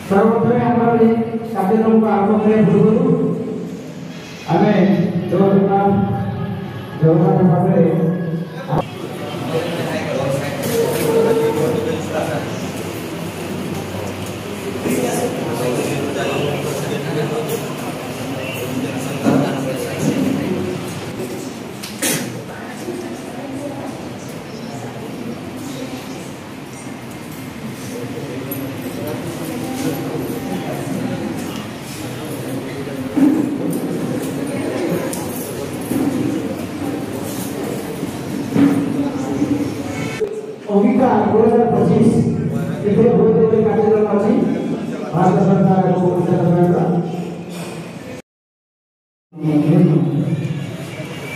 सर्वप्रथमे हमारे कार्यक्रम को आरंभ करने पूर्व आम जगन्नाथ पाखे अंगिका 2025 एथे बहुत बड़े कार्यक्रम अछि भारत सरकार को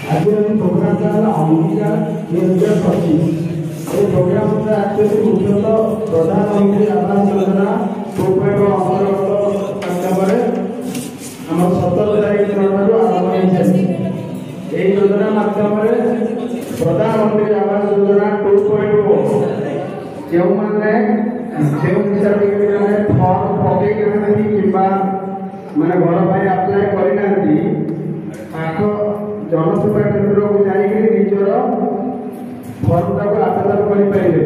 आज प्रोग्राम का अंगिका 2025 ये प्रोग्राम का एक्चुअली मुख्यतः प्रधानमंत्री आवास योजना 2.0 अंतर्गत माध्यम हम 17 तारीख दिन आरंभ होइছে এই योजना माध्यम प्रधानमंत्री आवास योजना 2.0 जो माने जो सर्टिफिकेट फॉर्म पब्लिक रहती किबा माने घर भाई अप्लाई करि नांती आको जनसेवा केंद्र को जाई के निजर फॉर्म तक आवेदन करि पाइबे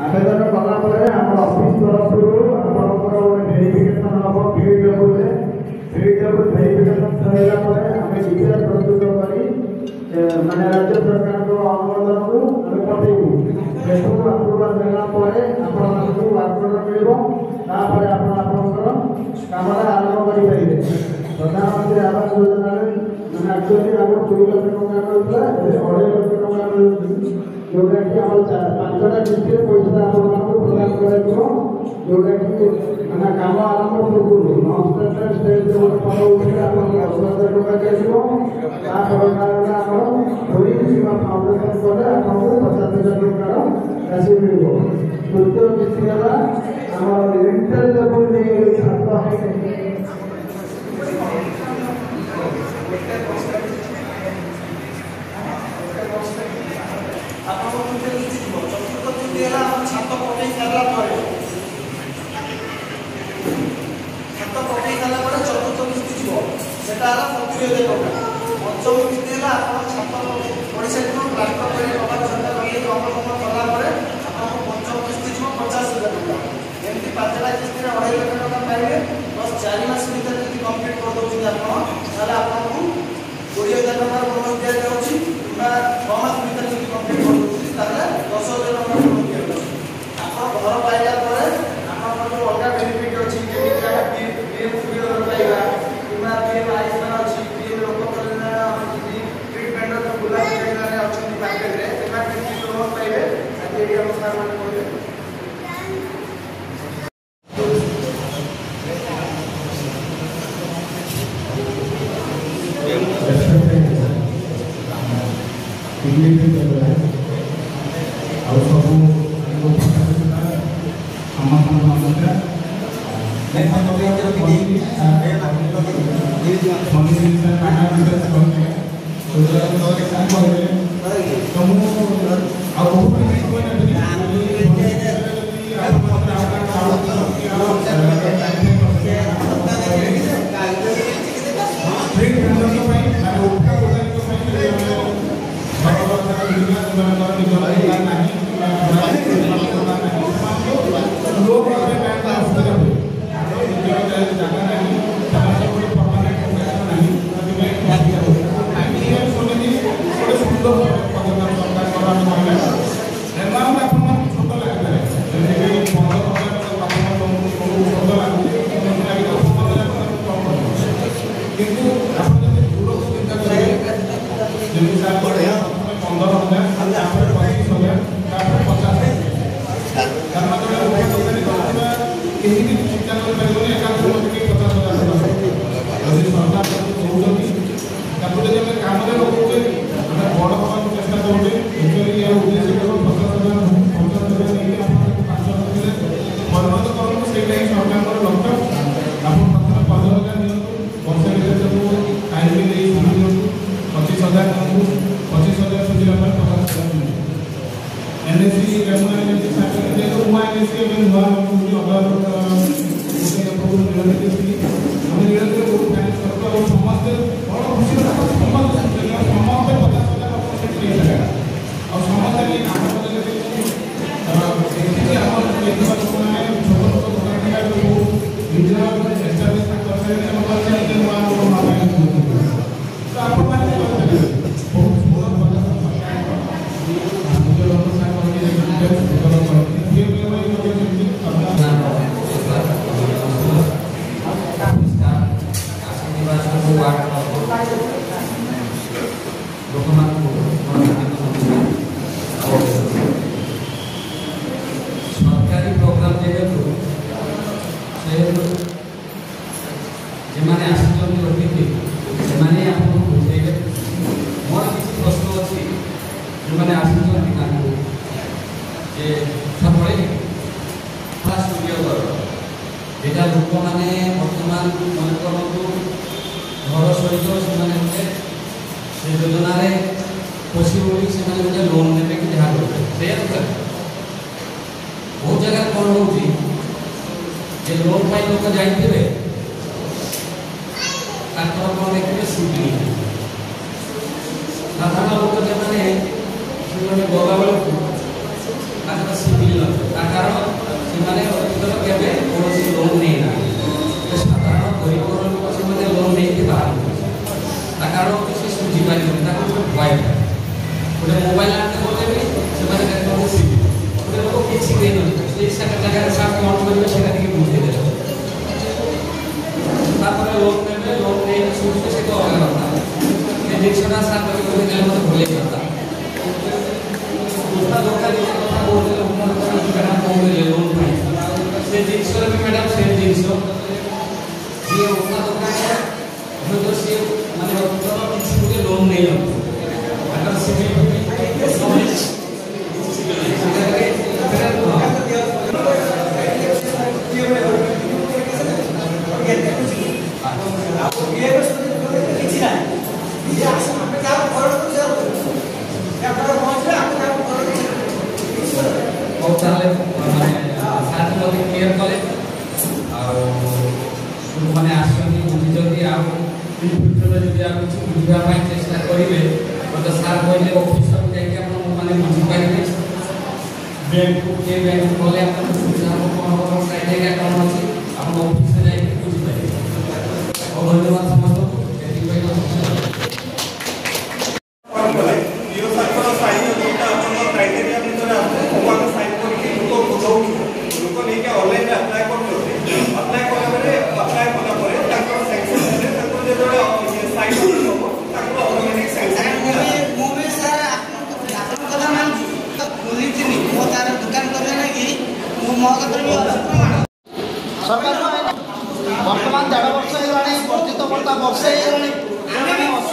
आवेदन कला परे हम ऑफिस तरफ आपनकर वेरिफिकेशन हो फील्ड लेवल वेरिफिकेशन थैला परे हम डिक्लेयर प्रस्तुत करी माने राज्य सरकार को अनुमोदन को हम पठेबू सेठू अप्रूवल देला परे आपण मानकु वार्डर मिलबो ता परे आपण आपनकर कामरा आरंभ करि पाइबे प्रधानमंत्री आवास योजना रे माने एक्चुअली आगो 2 लाख टका मिलला ए 2.5 लाख टका मिलुची जोटा कि हम पांचटा डिस्ट्रिक्ट पैसा आपण मानकु प्रदान कराइबो जोटा कि माने काम आरंभ पूर्व नॉन स्टेट जो फलो उठे आपण 10,000 टका देइबो ता सरकार का आपण थोड़ी सीमा फाउंडेशन करे आपण 50,000 टका राशि मिलबो तृतीय किस्तिला हमर रेंटल लेवल ने छात्र है যেমানে আসছেন অতিথি সেমানে আপনার বুঝাইবে মোর কিছু প্রশ্ন আছে যেমানে আসছেন তাকে যে সবলে ফার্স্ট ভিডিও করো যেটা লোক মানে বর্তমান মনে করন্তু ঘর সহিত সেমানে হচ্ছে সে যোজনারে পশি বলি সেমানে হচ্ছে লোন নেবে কি যাহা করবে সেয়া কথা বহু জায়গা কোন হচ্ছে যে লোন পাই লোক যাইতিবে তারপর কোন দেখবে সুদি সাধারণ লোক যেমানে সেমানে গলা বেলকু তাদের সিবিল নথে তার কারণ সেমানে অতীতর কেবে কৌশি লোন নেই না সাধারণ গরিব লোক সেমানে লোন নেইতে বাহার তার কারণ সে সুঝি পারি তাকে ভয় পায় গোটে মোবাইল আনতে বলে ବି ସେମାନେ ଦେଖନ୍ତୁ ସିବି ଗୋଟେ ଲୋକ କିଛି ଦେଇନଥିବେ ସେଇ ଜାଗାରେ ସାର୍ କ'ଣ କରିବେ ସେଇଟା ଟିକେ ବୁଝେଇ ଦେବେ ତାପରେ ଲୋନ୍ ନେବେ ଲୋନ୍ ନେଇ ସୁଝିବେ ସେ ତ ଅଲଗା କଥା ସେ ଜିନିଷଟା ସାର୍ କହିଲେ ଦେଲେ ମୋତେ ଭୁଲେଇ କଥା ଉଠା ଦୋକାନ କଥା କହୁଥିଲେ ମ୍ୟାଡ଼ାମ୍ କହୁଥିଲେ ଲୋନ୍ ପାଇଁ ସେ ଜିନିଷରେ ବି ମ୍ୟାଡ଼ାମ୍ ସେ ଜିନିଷ ଯିଏ ଉଠା ଦୋକାନ ହୁଏତ ସିଏ ମାନେ କିଛି ଗୋଟେ ଲୋନ୍ ନେଇନଥିବ ତାଙ୍କର ସିବିଲ୍ क्लियर कले मैंने आसुच्च बुझी बुझापी चेष्टा करेंगे मतलब सार कहले ऑफिस मैंने बुझीपारे बैंक के बैंक गले कौन क्राइटेरिया कौन अच्छी आप ऑफिस जाए बुझीपारे धन्यवाद समस्त सरकार बर्तमान 1.5 वर्ष है वर्धित भत्ता वर्षे 80 वर्ष